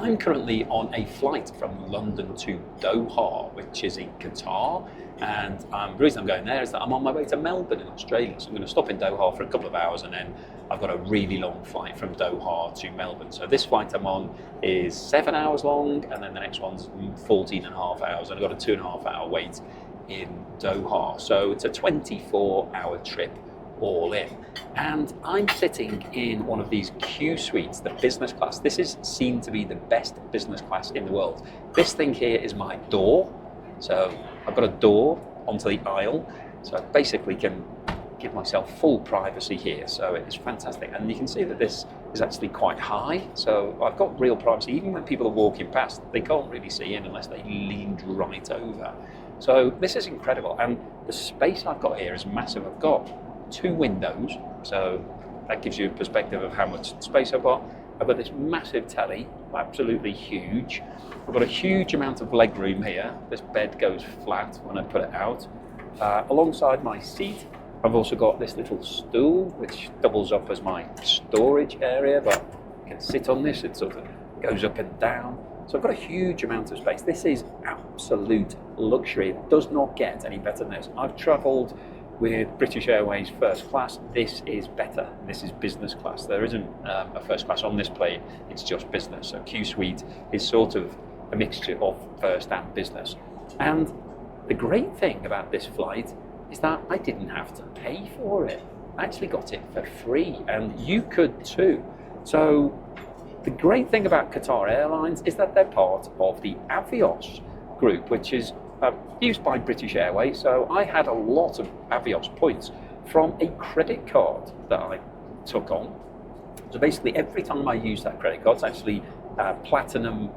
I'm currently on a flight from London to Doha, which is in Qatar. And the reason I'm going there is that I'm on my way to Melbourne in Australia. So I'm going to stop in Doha for a couple of hours, and then I've got a really long flight from Doha to Melbourne. So this flight I'm on is 7 hours long, and then the next one's 14 and a half hours. And I've got a 2.5 hour wait in Doha. So it's a 24-hour trip all in. And I'm sitting in one of these QSuites, the business class. This is seen to be the best business class in the world. This thing here is my door. So I've got a door onto the aisle. So I basically can give myself full privacy here. So it's fantastic. And you can see that this is actually quite high. So I've got real privacy. Even when people are walking past, they can't really see in unless they leaned right over. So this is incredible. And the space I've got here is massive. I've got 2 windows, so that gives you a perspective of how much space I've got. I've got this massive telly, absolutely huge. I've got a huge amount of leg room here. This bed goes flat when I put it out. Alongside my seat, I've also got this little stool, which doubles up as my storage area, but I can sit on this, it sort of goes up and down. So I've got a huge amount of space. This is absolute luxury. It does not get any better than this. I've travelled with British Airways first class. This is better. This is business class. There isn't a first class on this plane, it's just business. So QSuite is sort of a mixture of first and business. And the great thing about this flight is that I didn't have to pay for it. I actually got it for free, and you could too. So the great thing about Qatar Airlines is that they're part of the Avios group, which is used by British Airways. So I had a lot of Avios points from a credit card that I took on. So basically every time I use that credit card, it's actually a platinum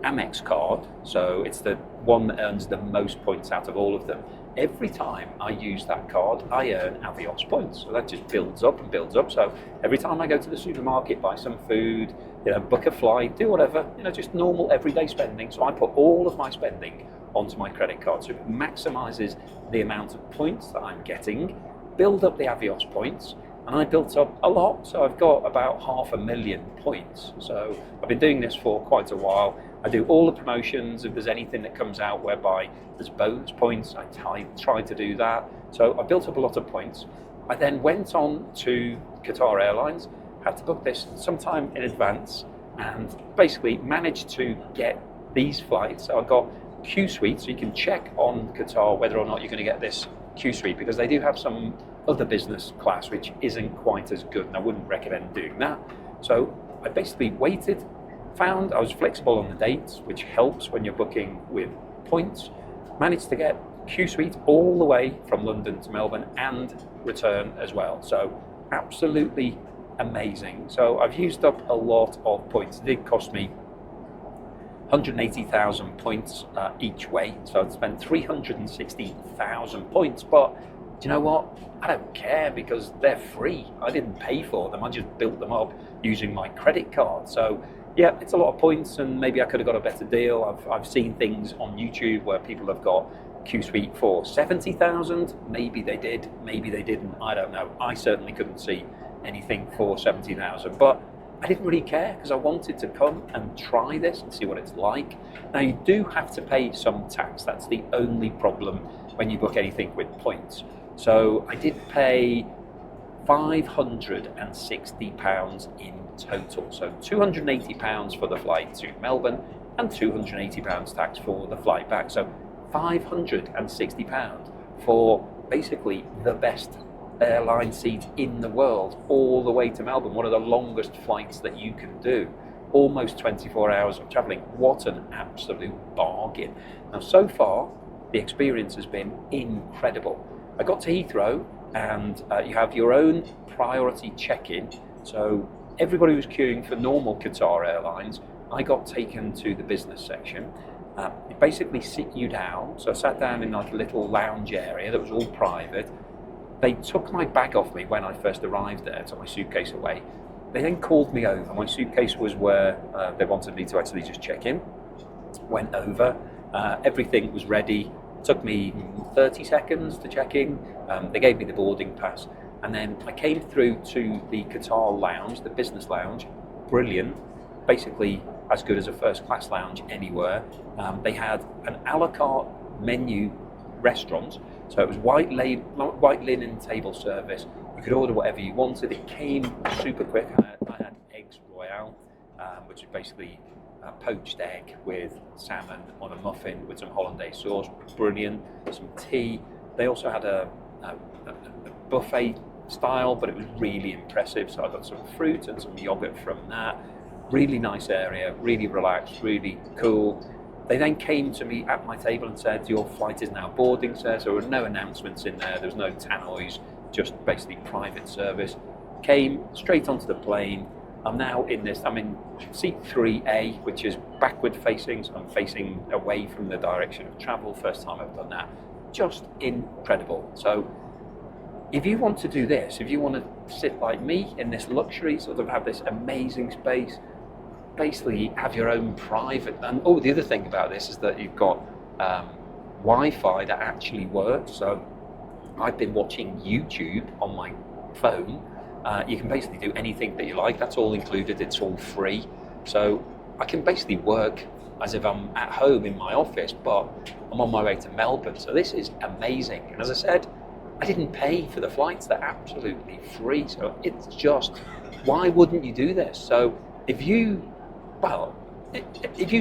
Amex card. So it's the one that earns the most points out of all of them. Every time I use that card, I earn Avios points. So that just builds up and builds up. So every time I go to the supermarket, buy some food, book a flight, do whatever, just normal everyday spending. So I put all of my spending onto my credit card, so it maximises the amount of points that I'm getting, build up the Avios points, and I built up a lot, so I've got about 500,000 points. So I've been doing this for quite a while. I do all the promotions. If there's anything that comes out whereby there's bonus points, I try to do that. So I built up a lot of points. I then went on to Qatar Airlines, had to book this sometime in advance, and basically managed to get these flights. So I got QSuite, so you can check on Qatar whether or not you're going to get this QSuite, because they do have some other business class which isn't quite as good, and I wouldn't recommend doing that. So I basically waited, found I was flexible on the dates, which helps when you're booking with points, managed to get QSuite all the way from London to Melbourne and return as well. So absolutely amazing. So I've used up a lot of points. It did cost me 180,000 points each way, so I'd spent 360,000 points, but do you know what? I don't care because they're free. I didn't pay for them, I just built them up using my credit card. So yeah, it's a lot of points, and maybe I could have got a better deal. I've seen things on YouTube where people have got QSuite for 70,000. Maybe they did, maybe they didn't, I don't know. I certainly couldn't see anything for 70,000, but I didn't really care because I wanted to come and try this and see what it's like. Now you do have to pay some tax. That's the only problem when you book anything with points. So I did pay £560 in total. So £280 for the flight to Melbourne and £280 tax for the flight back. So £560 for basically the best airline seat in the world all the way to Melbourne, one of the longest flights that you can do, almost 24 hours of travelling. What an absolute bargain. Now so far the experience has been incredible. I got to Heathrow, and you have your own priority check-in, so everybody was queuing for normal Qatar Airlines. I got taken to the business section. They basically sit you down, so I sat down in like a little lounge area that was all private. They took my bag off me when I first arrived there, took my suitcase away. They then called me over. My suitcase was where they wanted me to actually just check in. Went over, everything was ready. Took me 30 seconds to check in. They gave me the boarding pass. And then I came through to the Qatar lounge, the business lounge. Brilliant. Basically as good as a first class lounge anywhere. They had an a la carte menu restaurant, so it was white linen table service. You could order whatever you wanted. It came super quick. I had eggs royale, which is basically a poached egg with salmon on a muffin with some hollandaise sauce. Brilliant. Some tea. They also had a buffet style, but it was really impressive. So I got some fruit and some yogurt from that. Really nice area, really relaxed, really cool. They then came to me at my table and said, your flight is now boarding, sir. So there were no announcements in there. There was no tannoys, just basically private service. Came straight onto the plane. I'm now in seat 3A, which is backward facing. So I'm facing away from the direction of travel. First time I've done that. Just incredible. So if you want to do this, if you want to sit like me in this luxury, sort of have this amazing space, basically have your own private, and the other thing about this is that you've got Wi-Fi that actually works. So I've been watching YouTube on my phone. You can basically do anything that you like. That's all included. It's all free. So I can basically work as if I'm at home in my office, but I'm on my way to Melbourne. So this is amazing. And as I said, I didn't pay for the flights. They're absolutely free. So it's just, why wouldn't you do this? So if you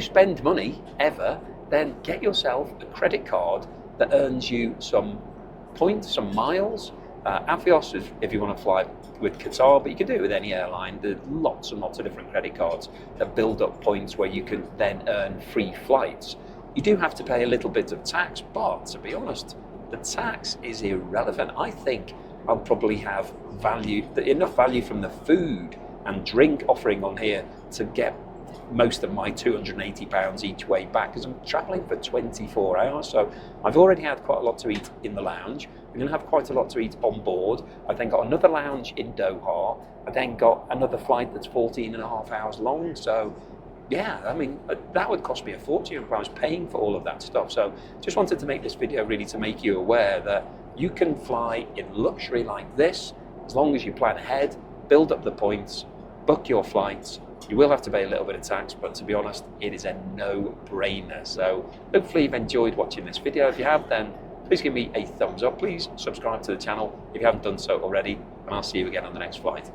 spend money ever, then get yourself a credit card that earns you some points, some miles. Avios is if you want to fly with Qatar, but you can do it with any airline. There's lots and lots of different credit cards that build up points where you can then earn free flights. You do have to pay a little bit of tax, but to be honest, the tax is irrelevant. I think I'll probably have enough value from the food and drink offering on here to get most of my £280 each way back, because I'm travelling for 24 hours. So I've already had quite a lot to eat in the lounge. I'm going to have quite a lot to eat on board. I've then got another lounge in Doha. I then got another flight that's 14 and a half hours long. So yeah, that would cost me a fortune if I was paying for all of that stuff. So just wanted to make this video really to make you aware that you can fly in luxury like this as long as you plan ahead, build up the points, book your flights. You will have to pay a little bit of tax, but to be honest, it is a no-brainer. So hopefully you've enjoyed watching this video. If you have, then please give me a thumbs up. Please subscribe to the channel if you haven't done so already, and I'll see you again on the next flight.